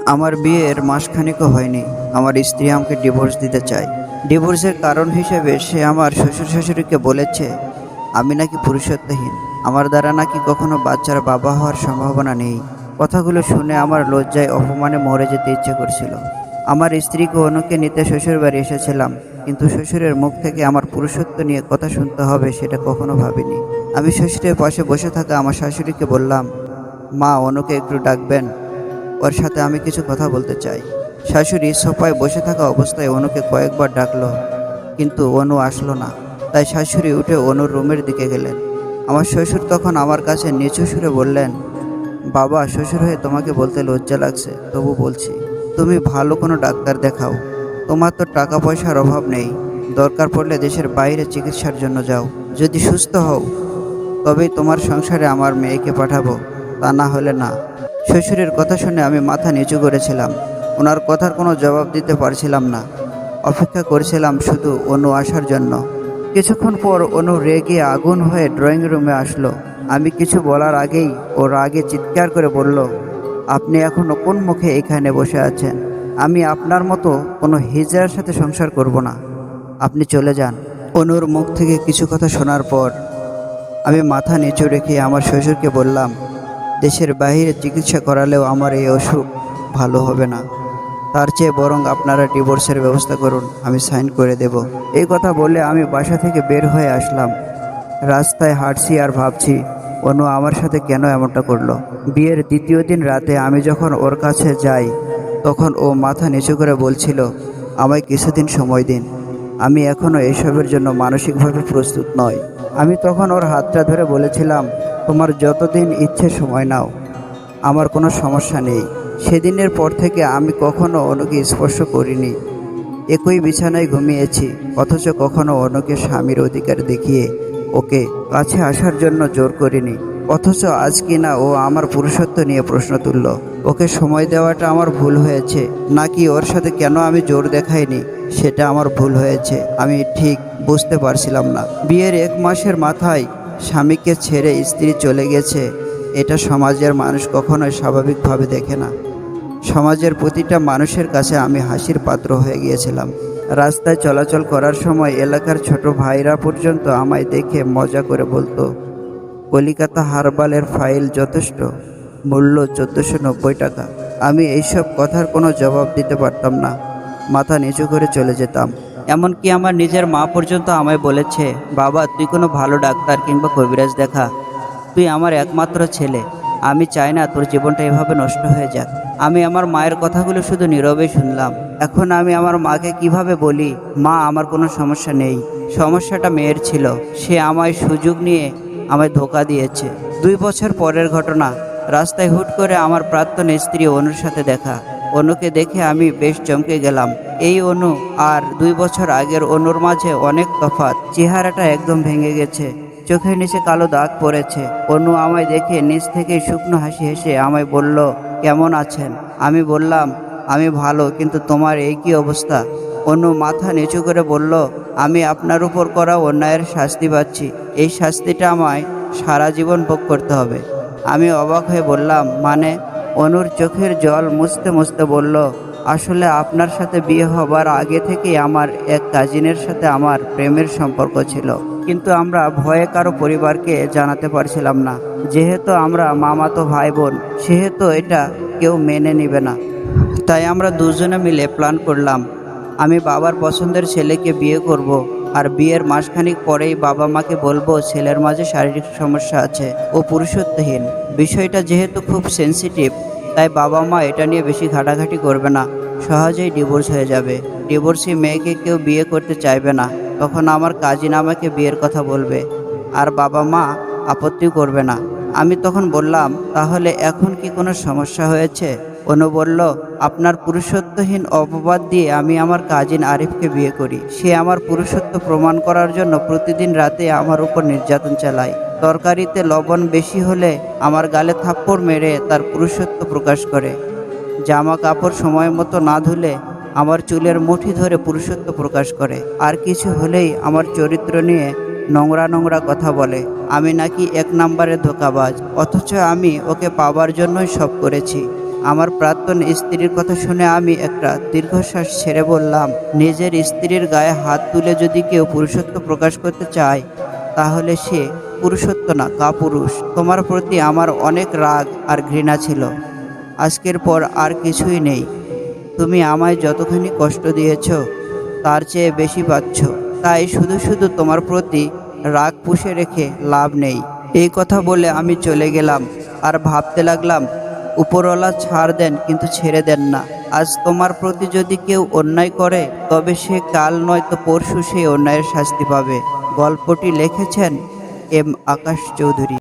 আমার বিয়ের মাসখানেকও হয়নি, আমার স্ত্রী আমাকে ডিভোর্স দিতে চায়। ডিভোর্সের কারণ হিসেবে সে আমার শ্বশুর শাশুড়িকে বলেছে আমি নাকি পুরুষত্বহীন, আমার দ্বারা নাকি কখনো বাচ্চার বাবা হওয়ার সম্ভাবনা নেই। কথাগুলো শুনে আমার লজ্জায় অপমানে মরে যেতে ইচ্ছে করছিল। আমার স্ত্রীকে অনুকে নিতে শ্বশুর বাড়ি এসেছিলাম, কিন্তু শ্বশুরের মুখ থেকে আমার পুরুষত্ব নিয়ে কথা শুনতে হবে সেটা কখনো ভাবিনি। আমি শ্বশুরের পাশে বসে থাকা আমার শাশুড়িকে বললাম, মা, অনুকে একটু ডাকবেন, ওর সাথে আমি কিছু কথা বলতে চাই। শাশুড়ি সোফায় বসে থাকা অবস্থায় অনুকে কয়েকবার ডাকলো, কিন্তু অনু আসলো না। তাই শাশুড়ি উঠে অনুর রুমের দিকে গেলেন। আমার শ্বশুর তখন আমার কাছে নিচু সুরে বললেন, বাবা, শ্বশুর হয়ে তোমাকে বলতে লজ্জা লাগছে, তবু বলছি, তুমি ভালো কোনো ডাক্তার দেখাও। তোমার তো টাকা পয়সার অভাব নেই, দরকার পড়লে দেশের বাইরে চিকিৎসার জন্য যাও। যদি সুস্থ হও তবেই তোমার সংসারে আমার মেয়েকে পাঠাবো, তা না হলে না। শ্বশুরের কথা শুনে আমি মাথা নিচু করেছিলাম। ওনার কথার কোনো জবাব দিতে পারছিলাম না। অপেক্ষা করছিলাম শুধু অনু আসার জন্য। কিছুক্ষণ পর অনু রেগে আগুন হয়ে ড্রয়িং রুমে আসলো। আমি কিছু বলার আগেই ও রাগে চিৎকার করে বলল, আপনি এখনো কোন মুখে এখানে বসে আছেন? আমি আপনার মতো কোনো হিজড়ার সাথে সংসার করব না, আপনি চলে যান। অনুর মুখ থেকে কিছু কথা শোনার পর আমি মাথা নিচু রেখে আমার শ্বশুরকে বললাম, দেশের বাইরে চিকিৎসা করালেও আমার এই অসুখ ভালো হবে না, তার চেয়ে বরং আপনারা ডিভোর্সের ব্যবস্থা করুন, আমি সাইন করে দেব। এই কথা বলে আমি বাসা থেকে বের হয়ে আসলাম। রাস্তায় হাঁটছি আর ভাবছি অনু আমার সাথে কেন এমনটা করলো। বিয়ের দ্বিতীয় দিন রাতে আমি যখন ওর কাছে যাই তখন ও মাথা নিচু করে বলছিল, আমায় কিছুদিন সময় দিন, আমি এখনও এসবের জন্য মানসিকভাবে প্রস্তুত নই। আমি তখন ওর হাতটা ধরে বলেছিলাম, তোমার যতদিন ইচ্ছে সময় নাও, আমার কোনো সমস্যা নেই। সেদিনের পর থেকে আমি কখনো অনুকে স্পর্শ করিনি। একই বিছানায় ঘুমিয়েছি, অথচ কখনো অনুকে স্বামীর অধিকার দেখিয়ে ওকে কাছে আসার জন্য জোর করিনি। অথচ আজ কিনা ও আমার পুরুষত্ব নিয়ে প্রশ্ন তুলল। ওকে সময় দেওয়াটা আমার ভুল হয়েছে, নাকি ওর সাথে কেন আমি জোর দেখাইনি সেটা আমার ভুল হয়েছে, আমি ঠিক বুঝতে পারছিলাম না। বিয়ের 1 মাসের মাথায় স্বামীকে ছেড়ে স্ত্রী চলে গেছে, এটা সমাজের মানুষ কখনোই স্বাভাবিকভাবে দেখে না। সমাজের প্রতিটা মানুষের কাছে আমি হাসির পাত্র হয়ে গিয়েছিলাম। রাস্তায় চলাচল করার সময় এলাকার ছোট ভাইরা পর্যন্ত আমায় দেখে মজা করে বলতো, কলিকাতা হারবালের ফাইল যথেষ্ট, মূল্য 1490 টাকা। আমি এইসব কথার কোনো জবাব দিতে পারতাম না, মাথা নিচু করে চলে যেতাম। এমনকি আমার নিজের মা পর্যন্ত আমায় বলেছে, বাবা, তুই কোনো ভালো ডাক্তার কিংবা কবিরাজ দেখা, তুই আমার একমাত্র ছেলে, আমি চাই না তোর জীবনটা এভাবে নষ্ট হয়ে যাক। আমি আমার মায়ের কথাগুলো শুধু নীরবেই শুনলাম। এখন আমি আমার মাকে কিভাবে বলি, মা, আমার কোনো সমস্যা নেই, সমস্যাটা মেয়ের ছিল, সে আমায় সুযোগ নিয়ে আমায় ধোঁকা দিয়েছে। 2 বছর পরের ঘটনা, রাস্তায় হুট করে আমার প্রাক্তন স্ত্রী অনুর সাথে দেখা। অনুকে দেখে আমি বেশ চমকে গেলাম। এই অনু আর 2 বছর আগের অনুর মাঝে অনেক তফাৎ। চেহারাটা একদম ভেঙে গেছে, চোখের নিচে কালো দাগ পড়েছে। অনু আমায় দেখে নিজ থেকেই শুকনো হাসি হেসে আমায় বলল, কেমন আছেন? আমি বললাম, আমি ভালো, কিন্তু তোমার এই কি অবস্থা? অনু মাথা নিচু করে বলল, আমি আপনার উপর করা অন্যায়ের শাস্তি পাচ্ছি, এই শাস্তিটা আমায় সারা জীবন ভোগ করতে হবে। আমি অবাক হয়ে বললাম, মানে? অনুর চোখের জল মুছতে মুছতে বলল, আসলে আপনার সাথে বিয়ে হবার আগে থেকেই আমার এক কাজিনের সাথে আমার প্রেমের সম্পর্ক ছিল, কিন্তু আমরা ভয়ে কারো পরিবারকে জানাতে পারছিলাম না। যেহেতু আমরা মামাতো ভাই বোন, সেহেতু এটা কেউ মেনে নেবে না। তাই আমরা দুজনে মিলে প্ল্যান করলাম, আমি বাবার পছন্দের ছেলেকে বিয়ে করব, আর বিয়ের মাসখানেক পরেই বাবা মাকে বলবো ছেলের মাঝে শারীরিক সমস্যা আছে, ও পুরুষত্বহীন। বিষয়টা যেহেতু খুব সেনসিটিভ, তাই বাবা মা এটা নিয়ে বেশি ঘাটাঘাটি করবে না, সহজেই ডিভোর্স হয়ে যাবে। ডিভোর্সি মেয়েকে কেউ বিয়ে করতে চাইবে না, তখন আমার কাজিন আমাকে বিয়ের কথা বলবে, আর বাবা মা আপত্তি করবে না। আমি তখন বললাম, তাহলে এখন কি কোনো সমস্যা হয়েছে? অনু বলল, আপনার পুরুষত্বহীন অপবাদ দিয়ে আমি আমার কাজিন আরিফকে বিয়ে করি। সে আমার পুরুষত্ব প্রমাণ করার জন্য প্রতিদিন রাতে আমার উপর নির্যাতন চালায়। তরকারিতে লবণ বেশি হলে আমার গালে থাপ্পড় মেরে তার পুরুষত্ব প্রকাশ করে। জামা কাপড় সময় মতো না ধুলে আমার চুলের মুঠি ধরে পুরুষত্ব প্রকাশ করে। আর কিছু হলেই আমার চরিত্র নিয়ে নোংরা নোংরা কথা বলে, আমি নাকি 1 নম্বরের ধোঁকাবাজ, অথচ আমি ওকে পাবার জন্যই সব করেছি। আমার প্রাক্তন স্ত্রীর কথা শুনে আমি একটা দীর্ঘশ্বাস ছেড়ে বললাম, নিজের স্ত্রীর গায়ে হাত তুলে যদি কেউ পুরুষত্ব প্রকাশ করতে চায় তাহলে সে পুরুষত্ব না, কাপুরুষ। তোমার প্রতি আমার অনেক রাগ আর ঘৃণা ছিল, আজকের পর আর কিছুই নেই। তুমি আমায় যতখানি কষ্ট দিয়েছ তার চেয়ে বেশি পাচ্ছ, তাই শুধু শুধু তোমার প্রতি রাগ পুষে রেখে লাভ নেই। এই কথা বলে আমি চলে গেলাম আর ভাবতে লাগলাম, উপরওয়ালা ছাড় দেন কিন্তু ছেড়ে দেন না। আজ তোমার প্রতি যদি কেউ অন্যায় করে তবে সে কাল নয়তো পরশু সেই অন্যায়ের শাস্তি পাবে। গল্পটি লিখেছেন এম আকাশ চৌধুরী।